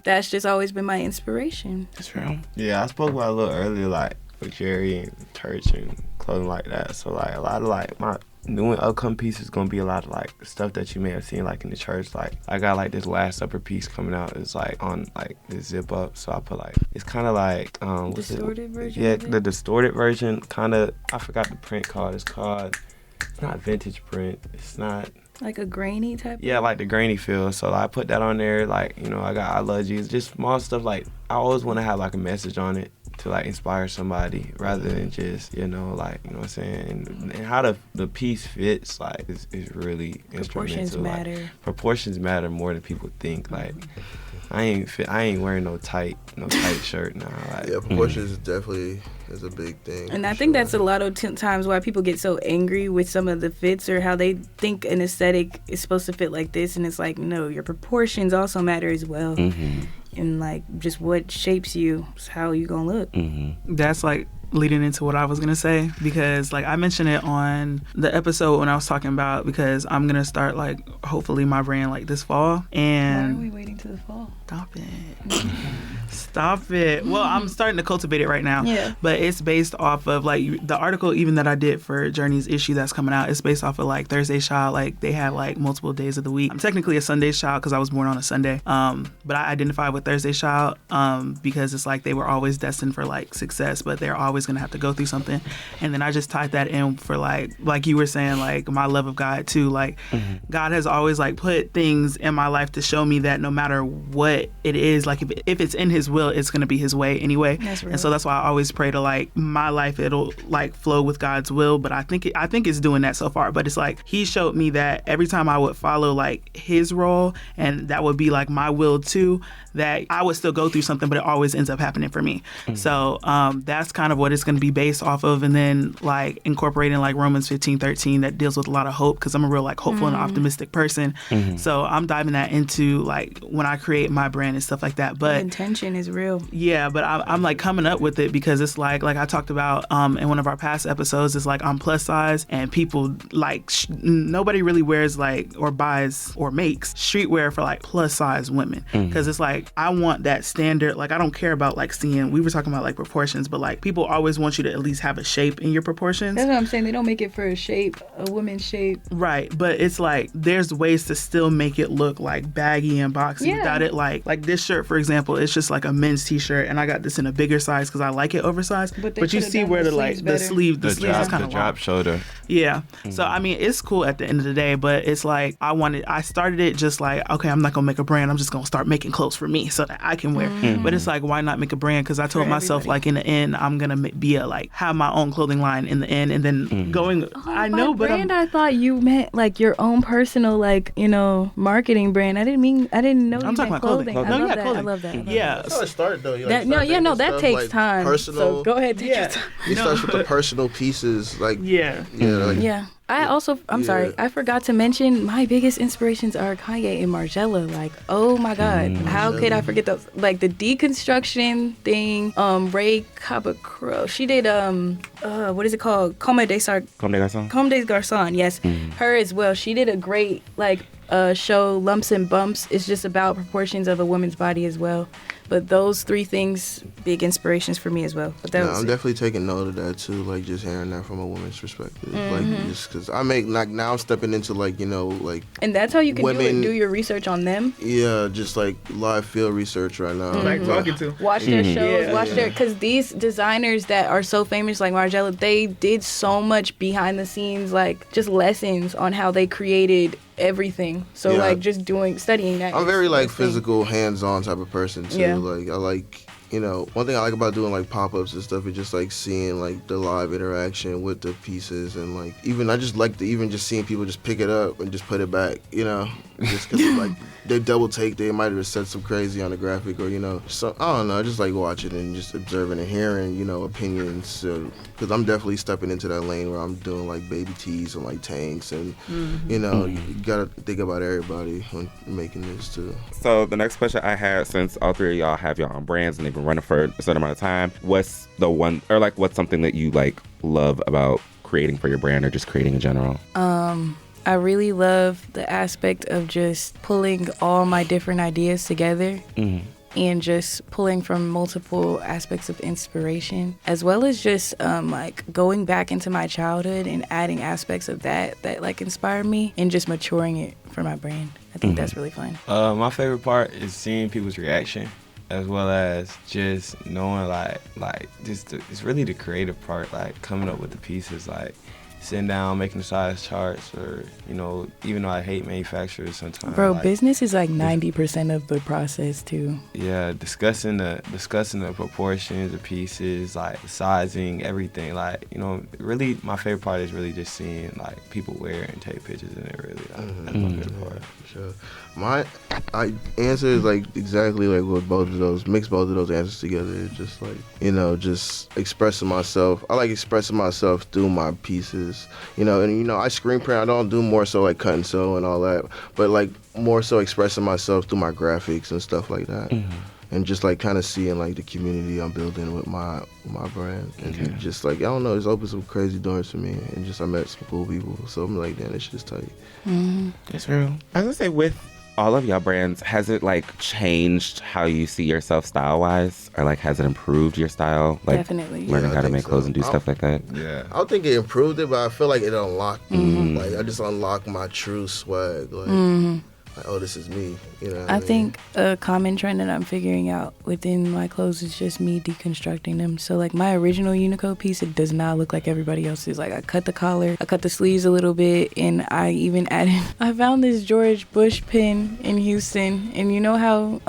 That's just always been my inspiration. That's real. Yeah, I spoke about a little earlier, like with Jerry and church and clothing like that. So like a lot of like my new and upcoming piece is gonna be a lot of like stuff that you may have seen like in the church. Like I got like this last supper piece coming out. It's like on like this zip up. So I put like it's kind of like Distorted version. Yeah, the distorted version. Kind of I forgot the print called. It's not vintage print. It's not. Like a grainy type? Yeah, like the grainy feel. So I put that on there. Like, you know, I got I love Jesus. Just small stuff. Like, I always want to have like a message on it to like inspire somebody rather than just, you know, like, you know what I'm saying? And how the piece fits, like, is really Proportions instrumental. matter. Like, proportions matter more than people think. Like, I ain't wearing no tight shirt now. Like, Yeah, proportions definitely is a big thing. And I think that's a lot of times why people get so angry with some of the fits or how they think an aesthetic is supposed to fit like this. And it's like, no, your proportions also matter as well. And like just what shapes you is how you gonna look. That's like leading into what I was gonna say, because like I mentioned it on the episode when I was talking about, because I'm gonna start like hopefully my brand like this fall. And why are we waiting to the fall? Stop it. Well, I'm starting to cultivate it right now. Yeah. But it's based off of like the article even that I did for Journey's issue that's coming out. It's based off of like Thursday's Child. Like they have like multiple days of the week. I'm technically a Sunday's child because I was born on a Sunday. But I identify with Thursday's Child because it's like they were always destined for like success, but they're always gonna have to go through something. And then I just tied that in for like you were saying, like my love of God too. Like God has always like put things in my life to show me that no matter what it is, like if it's in His will, it's gonna be His way anyway. That's real. And so that's why I always pray to like my life, it'll like flow with God's will. But I think it's doing that so far. But it's like He showed me that every time I would follow like His role, and that would be like my will too, that I would still go through something, but it always ends up happening for me. So that's kind of what it's going to be based off of. And then like incorporating like Romans 15:13 that deals with a lot of hope, because I'm a real like hopeful and optimistic person. So I'm diving that into like when I create my brand and stuff like that. But The intention is real. yeah, but I'm like coming up with it because it's like I talked about in one of our past episodes, it's like I'm plus size, and people like nobody really wears like or buys or makes streetwear for like plus size women, because it's like I want that standard. Like I don't care about like seeing, we were talking about like proportions, but like people always want you to at least have a shape in your proportions. That's what I'm saying. They don't make it for a shape, a woman's shape. Right, but it's like there's ways to still make it look like baggy and boxy without it like this shirt, for example, it's just like a men's t-shirt, and I got this in a bigger size because I like it oversized. But you see where the sleeve is kind of drop shoulder. Yeah. So I mean, it's cool at the end of the day, but it's like I started it just like, okay, I'm not gonna make a brand. I'm just gonna start making clothes for me so that I can wear. But it's like, why not make a brand? Because I told myself like in the end, I'm gonna be have my own clothing line in the end, and then going. I know, but I thought you meant like your own personal like marketing brand. I didn't know. I'm talking about clothing. I love that. Clothing. I love that. Yeah. That's how it started though. That takes time. Personal. So go ahead, take your time. It starts with the personal pieces, like Yeah. I'm sorry, I forgot to mention my biggest inspirations are Kanye and Margiela. Like, oh my God, how could I forget those? Like the deconstruction thing. Ray Cabocro, she did what is it called? Comme des Garçons. Yes, her as well. She did a great show, Lumps and Bumps. It's just about proportions of a woman's body as well. But those three things, big inspirations for me as well. But I'm definitely taking note of that too, like just hearing that from a woman's perspective. Like just because I make now I'm stepping into and that's how you can women, do your research on them. Yeah, just like live field research right now. Like talking to. Watch their shows, because these designers that are so famous like Margiela, they did so much behind the scenes, like just lessons on how they created everything. So like just studying that. I'm very like physical, hands-on type of person too. Yeah. Like I like, one thing I like about doing like pop-ups and stuff is just like seeing like the live interaction with the pieces, and like even I just like just seeing people just pick it up and just put it back, just because like they double take, they might have said some crazy on the graphic, or so I don't know, I just like watching and just observing and hearing opinions, because I'm definitely stepping into that lane where I'm doing like baby tees and like tanks, and you gotta think about everybody when making this too. So the next question I had, since all three of y'all have your own brands and they've been running for a certain amount of time, what's the one, or like what's something that you like love about creating for your brand or just creating in general? I really love the aspect of just pulling all my different ideas together and just pulling from multiple aspects of inspiration, as well as just like going back into my childhood and adding aspects of that like inspire me and just maturing it for my brand. I think that's really fun. My favorite part is seeing people's reaction, as well as just knowing it's really the creative part, like coming up with the pieces, like sitting down, making the size charts, or, you know, even though I hate manufacturers sometimes. Bro, like, business is like 90% of the process too. Yeah, discussing the proportions, the pieces, like sizing, everything. Like, you know, really, my favorite part is really just seeing like people wear and take pictures in it. Really, that's my favorite part. For sure. My answer is like exactly like what mix both of those answers together. It's just like, you know, just expressing myself. I like expressing myself through my pieces, you know, and you know, I screen print. I don't do more so like cut and sew and all that, but like more so expressing myself through my graphics and stuff like that. And just like kind of seeing like the community I'm building with my brand, and just like, I don't know, it's opened some crazy doors for me, and just I met some cool people, so I'm like, damn, this shit is tight. That's real. I was gonna say, with all of y'all brands, has it like changed how you see yourself style wise, or like has it improved your style? Like Definitely. learning Yeah, how I to think make clothes so. and do stuff like that. Yeah. I don't think it improved it, but I feel like it unlocked like I just unlocked my true swag, like, like, oh, this is me, you know what I I mean? think a common trend that I'm figuring out within my clothes is just me deconstructing them. So like my original UNICODE piece, it does not look like everybody else's. Like I cut the collar, I cut the sleeves a little bit, and I even added, I found this George Bush pin in Houston, and you know how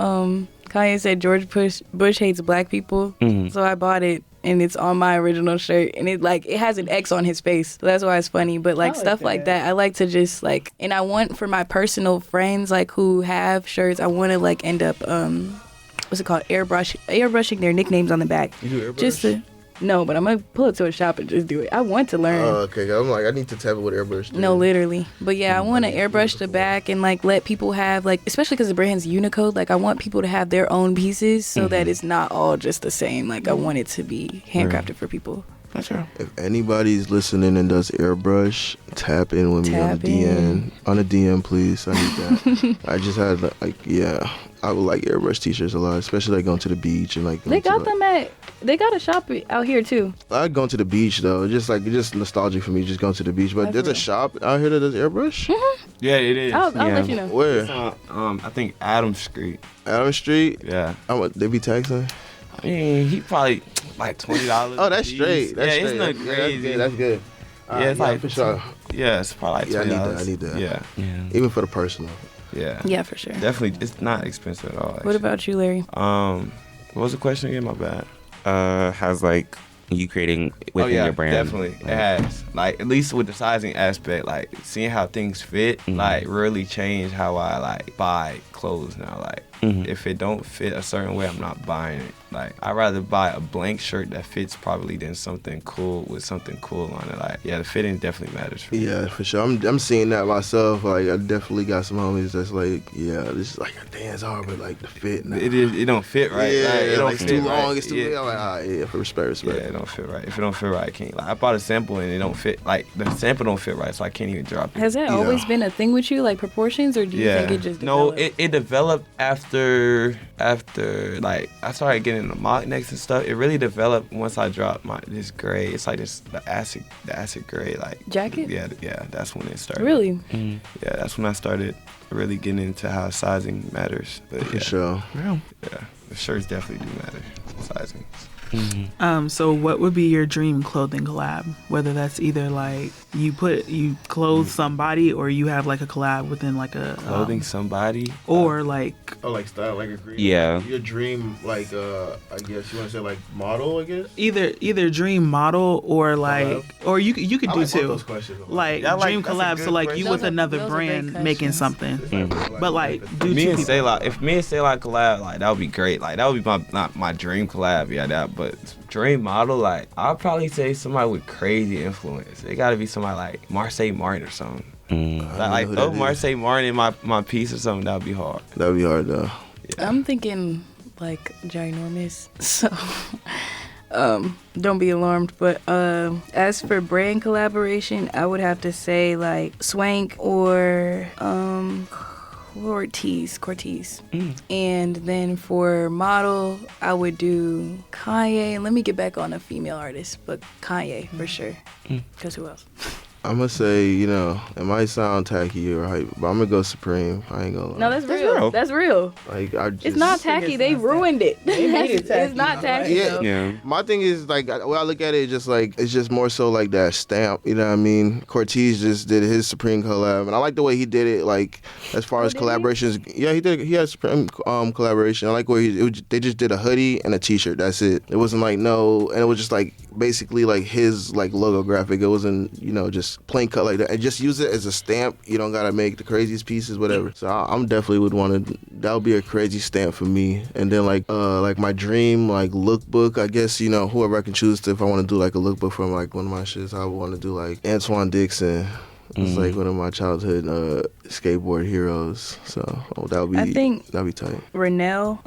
Kanye said George Bush hates black people? So I bought it. And it's on my original shirt, and it has an X on his face, so that's why it's funny. But like stuff like that, I like to just like, and I want for my personal friends like who have shirts, I want to like end up what's it called, airbrushing their nicknames on the back. You do airbrush? Just to no, but I'm gonna pull it to a shop and just do it. I want to learn. Oh, okay. I'm like, I need to tap it with airbrush. No, literally. But yeah, I want to airbrush the back and like let people have like, especially because the brand's UNICODE, like I want people to have their own pieces so that it's not all just the same. Like I want it to be handcrafted for people. That's true. If anybody's listening and does airbrush, tap in with me on the DM. On the DM, please. I need that. I just had like, yeah, I would like airbrush t-shirts a lot, especially like going to the beach and like. They got them they got a shop out here too. I like going to the beach though, just nostalgic for me, just going to the beach. But there's a shop out here that does airbrush. Yeah, it is. I'll let you know. Where? It's on, I think Adams Street. Adam Street. Yeah. They be taxing. I mean, he probably like $20. Oh, that's straight. That's yeah, straight. it's not crazy. That's good. Yeah, it's like for sure. Yeah, it's probably like $20. I need that. Yeah. Even for the personal. Yeah. Yeah, for sure. Definitely, it's not expensive at all. Actually. What about you, Larry? What was the question again? My bad. Has like you creating within your brand? Definitely. It has. Like, at least with the sizing aspect, like seeing how things fit, like really changed how I like buy clothes now. Like, if it don't fit a certain way, I'm not buying it. Like, I'd rather buy a blank shirt that fits properly than something cool with something cool on it. Like, yeah, the fitting definitely matters for me. Yeah, for sure. I'm seeing that myself. Like, I definitely got some homies that's like, yeah, this is like a dance hard, but like the fit. Nah. It don't fit right. Yeah, like, it don't like, fit it's too right. long. It's too big. I'm like, all right, yeah, for respect. Yeah, it don't fit right. If it don't fit right, I can't. Like, I bought a sample and it don't fit. Like, the sample don't fit right, so I can't even drop it. Has that always been a thing with you, like proportions, or do you think it just developed? No, it developed after like I started getting the mock necks and stuff. It really developed once I dropped this gray. It's like the acid gray, like jacket. Yeah, that's when it started. Really? Yeah, that's when I started really getting into how sizing matters. But For sure. Yeah, the shirts definitely do matter. Sizing. So what would be your dream clothing collab? Whether that's either like you clothe somebody, or you have like a collab within like a Clothing somebody, or like like style, like agree. Yeah. Your dream, like I guess you want to say like model, I guess. either dream model or like or you could I do like both too. those questions. Like Yeah, I like- dream that's a collab, good so like you question. with another those are brand great making questions. something. But like do me two and people. Sayla, if me and Sayla collab, like that would be great. Like that would be my dream collab, yeah, that. But dream model, like I'd probably say somebody with crazy influence. It got to be somebody like Marseille Martin or something. Like who throw that is. Marseille Martin in my piece or something. That would be hard. That'd be hard though. I'm thinking like ginormous. So don't be alarmed. But as for brand collaboration, I would have to say like Swank or Cortez. And then for model, I would do Kanye. Let me get back on a female artist, but Kanye for sure. Because who else? I'm gonna say, it might sound tacky or hype, but I'm gonna go Supreme. I ain't gonna lie. No, that's real. That's real. Like, It's not tacky. They ruined it. They made it tacky. It's not tacky, though. Yeah. My thing is, like, when I look at it, it's just more so like that stamp, you know what I mean? Cortez just did his Supreme collab, and I like the way he did it, like, as far as collaborations. Yeah, he had Supreme collaboration. I like where they just did a hoodie and a t-shirt, that's it. It wasn't like, and it was just like, basically like his like logo graphic. It wasn't, just plain cut like that. And just use it as a stamp. You don't gotta make the craziest pieces, whatever. So I'm definitely would want to, that would be a crazy stamp for me. And then like my dream like lookbook, I guess, whoever I can choose to, if I want to do like a lookbook from like one of my shits, I would want to do like Antoine Dixon. It's like one of my childhood skateboard heroes. So that'd be tight. Renell,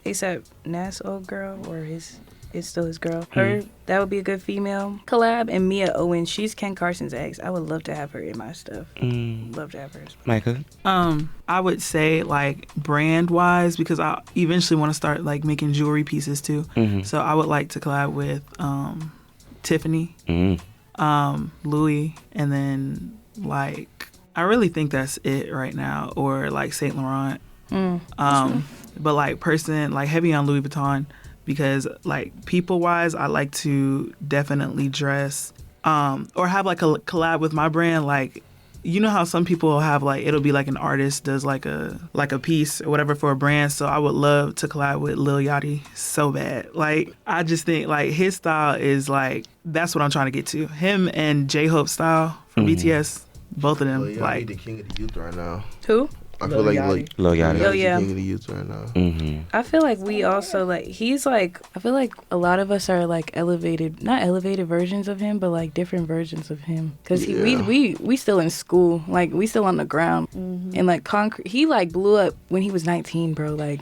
ASAP Nas old girl, or it's still his girl. Her, that would be a good female collab. And Mia Owen, she's Ken Carson's ex. I would love to have her in my stuff. Love to have her. Micah? I would say like brand wise, because I eventually want to start like making jewelry pieces too. So I would like to collab with Tiffany, Louis, and then like I really think that's it right now, or like Saint Laurent. But like heavy on Louis Vuitton. Because like people wise, I like to definitely dress or have like a collab with my brand. Like, you know how some people have like, it'll be like an artist does like a piece or whatever for a brand. So I would love to collab with Lil Yachty so bad. Like, I just think like his style is like, that's what I'm trying to get to. Him and J-Hope style from BTS, both of them. Lil Yachty, like the king of the youth right now. Who? I feel like Lil Yachty. Oh, yeah. King of the youth right now. I feel like we also like, he's like, I feel like a lot of us are like not elevated versions of him, but like different versions of him. Cause we still in school, like we still on the ground. And like concrete, he like blew up when he was 19, bro. Like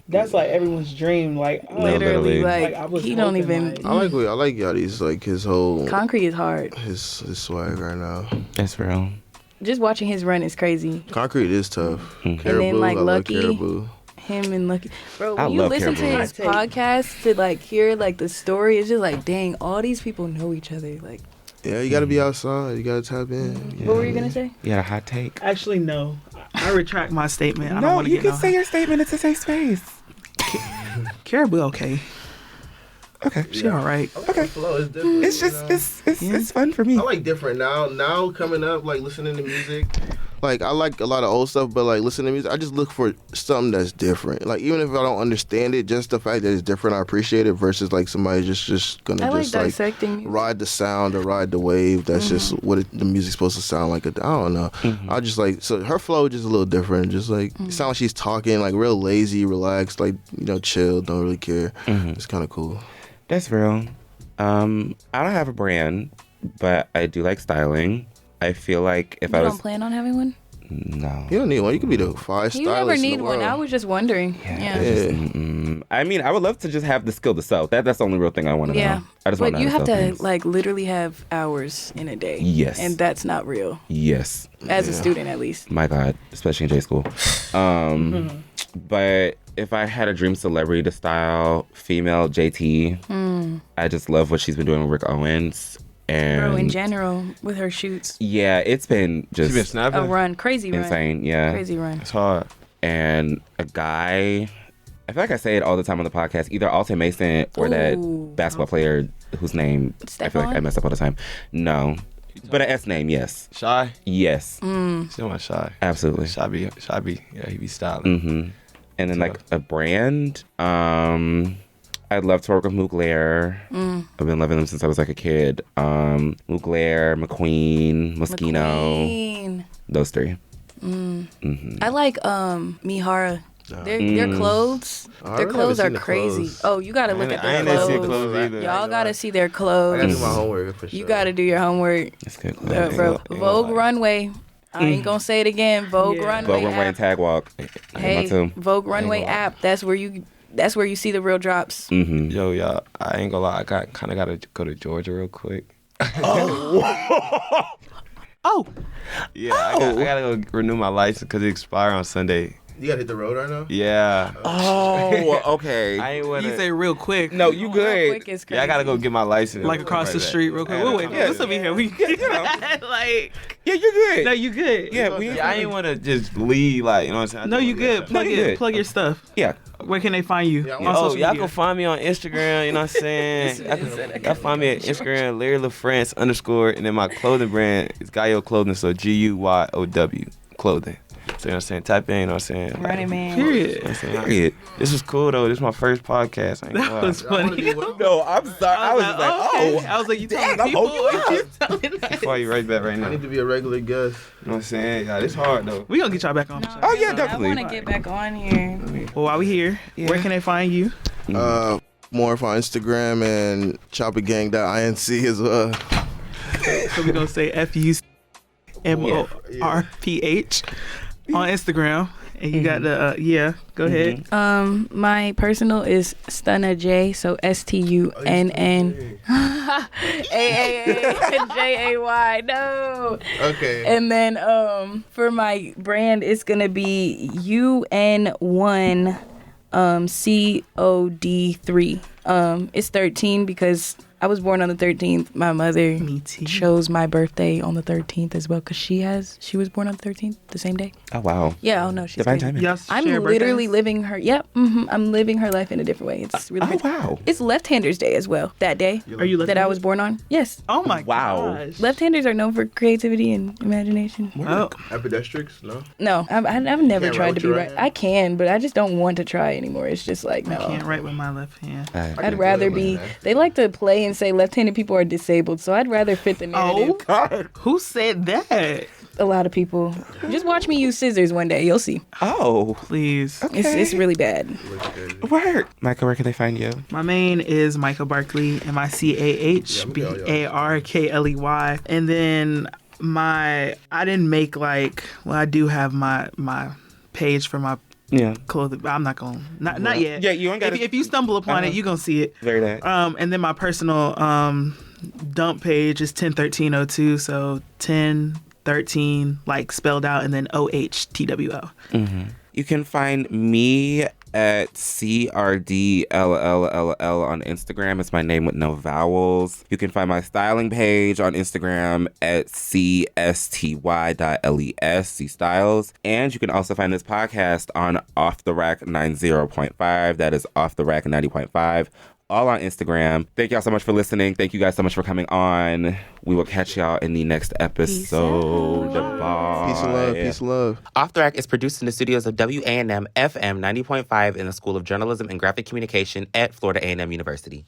that's like everyone's dream. Like literally, I like was he don't hoping, even. like- I like Yachty's like his whole Concrete is hard. his swag right now. That's real. Just watching his run is crazy. Concrete is tough. Caribou, And then like I love Lucky, Caribou. him and Lucky, bro. I When you love listen to Caribou. his podcast to like hear like the story, it's just like, dang, all these people know each other. Like, Yeah, you gotta be outside. You gotta tap in. what were you gonna say? You got a hot take? Actually, no. I retract my statement. I don't No, want to you get can say your statement. It's a safe space. Caribou, okay. Okay. She all right. Okay. Flow is different. It's just, it's fun for me. I like different now coming up, like listening to music. Like I like a lot of old stuff, but like listening to music, I just look for something that's different. Like even if I don't understand it, just the fact that it's different, I appreciate it. Versus like somebody just gonna I like just like dissecting music. ride the sound or ride the wave. That's just what the music's supposed to sound like. I don't know. I just like, so her flow just a little different. Just like it sounds like she's talking like real lazy, relaxed, like chill, don't really care. It's kind of cool. That's real. I don't have a brand, but I do like styling. I feel like if You I was don't plan on having one? no. You don't need one. You could be the fire stylist. You never in need the one. world. I was just wondering. Yeah. Yeah. I mean, I would love to just have the skill to sew. That's the only real thing I want to Yeah. know. I just But want you have sew to things. like literally have hours in a day. Yes. And that's not real. Yes. As a student, at least. My God, especially in J school. But if I had a dream celebrity to style, female JT, I just love what she's been doing with Rick Owens. And Bro, in general, with her shoots. yeah, it's been just She been snapping. A run. Crazy run. insane. Yeah. Crazy run. It's hard. And a guy, I feel like I say it all the time on the podcast, either Alton Mason or Ooh. that basketball player whose name I feel like I Stephon? mess up all the time. No. But an S name, yes. Shy. Yes. She's my Shy. Absolutely. Shy be. Yeah, he be styling. And then like a brand, I'd love to work with Mugler. I've been loving them since I was like a kid. Mugler, McQueen, Moschino, McQueen. those three. I like Mihara. Their clothes. I Their really clothes haven't are seen the crazy. clothes. Oh, you gotta look at I their ain't seen clothes. clothes either. Y'all gotta see their I gotta clothes. do my homework for sure. You gotta do your homework. That's good. Bro, Vogue Runway. I ain't gonna say it again. Vogue Yeah. Runway. Vogue Runway and app. Tag Walk. I Hey, want to. Vogue Runway app. That's where you see the real drops. Yo, y'all, I ain't gonna lie. I kind of gotta go to Georgia real quick. Oh, Yeah, I gotta go renew my license because it expires on Sunday. You gotta hit the road right now? Yeah. Oh, okay. I ain't You wanna. say real quick. No, you Real good. quick is crazy. Yeah, I gotta go get my license. Like across the Right street, back. real quick. I We'll gotta wait. come Yeah. This will be here. We like. Yeah, you're good. No, you good. Yeah, we. Yeah, I ain't wanna just leave, like, you know what I'm saying? No, you good. Plug you it. good. Plug your stuff. Yeah. Where can they find you? Yeah, on Oh, social y'all media? can find me on Instagram, you know what I'm saying? Y'all find me at Instagram, Larry LaFrance _ and then my clothing brand is GUYOW Clothing, so GUYOW Clothing. So, you know what I'm saying? Type in, you know what I'm saying? Running Man. Period. You know what I'm saying? Period. This was cool, though. This is my first podcast. I ain't gonna That lie. was funny. No, I'm sorry. I was just like, okay. oh. I was like, you Damn, telling I'm people? holding you You telling I'll call you right back right I now. need You to be a regular guest. know what I'm saying? Yeah, it's hard, though. We gonna get y'all back on. Oh, yeah, I definitely. want to get back on here. Well, while we here, where can they find you? Morph on Instagram and ChoppaGang.inc as well. So we gonna say FUMORPH on Instagram, and you got the Go ahead. My personal is Stunna J, so STUNN AAAJAY. No. Okay. And then for my brand, it's gonna be UN1 COD3. It's 13 because I was born on the 13th. My mother Me too. chose my birthday on the 13th as well because she was born on the 13th, the same day. Oh, wow. Yeah, oh no, she's Divine crazy. timing. Y'all I'm share literally birthdays? living her. Yep, I'm living her life in a different way. It's really. Oh, wow. It's Left-Handers Day as well. That day Are you that I was born on. Yes, Oh my Wow. gosh. left-handers are known for creativity and imagination. Oh, Ambidextrix? No? No, I've never Can't tried write to be with your right. right hand? I can, but I just don't want to try anymore. It's just like no. I can't write with my left hand. I'd rather be. They like to play and say left-handed people are disabled, so I'd rather fit the narrative. Oh God, who said that? A lot of people. Just watch me use scissors one day. You'll see. Oh, Please. It's really bad. word. Micah, where can they find you? My main is Micah Barkley, MICAHBARKLEY, and then I didn't make I do have my page for my Yeah. clothing. But I'm not gonna not yet. Yeah, you ain't gotta- If you stumble upon it, you gonna see it. Very that. And then my personal dump page is 101302. So 1013 like spelled out and then OHTWO. You can find me at CRDLLLL on Instagram. It's my name with no vowels. You can find my styling page on Instagram at CSTY.LES, C Styles. And you can also find this podcast on Off the Rack 90.5. That is Off the Rack 90.5. All on Instagram. Thank y'all so much for listening. Thank you guys so much for coming on. We will catch y'all in the next episode. Bye. Peace and love. Peace and love. Off the Rack is produced in the studios of WANM-FM 90.5 in the School of Journalism and Graphic Communication at Florida A&M University.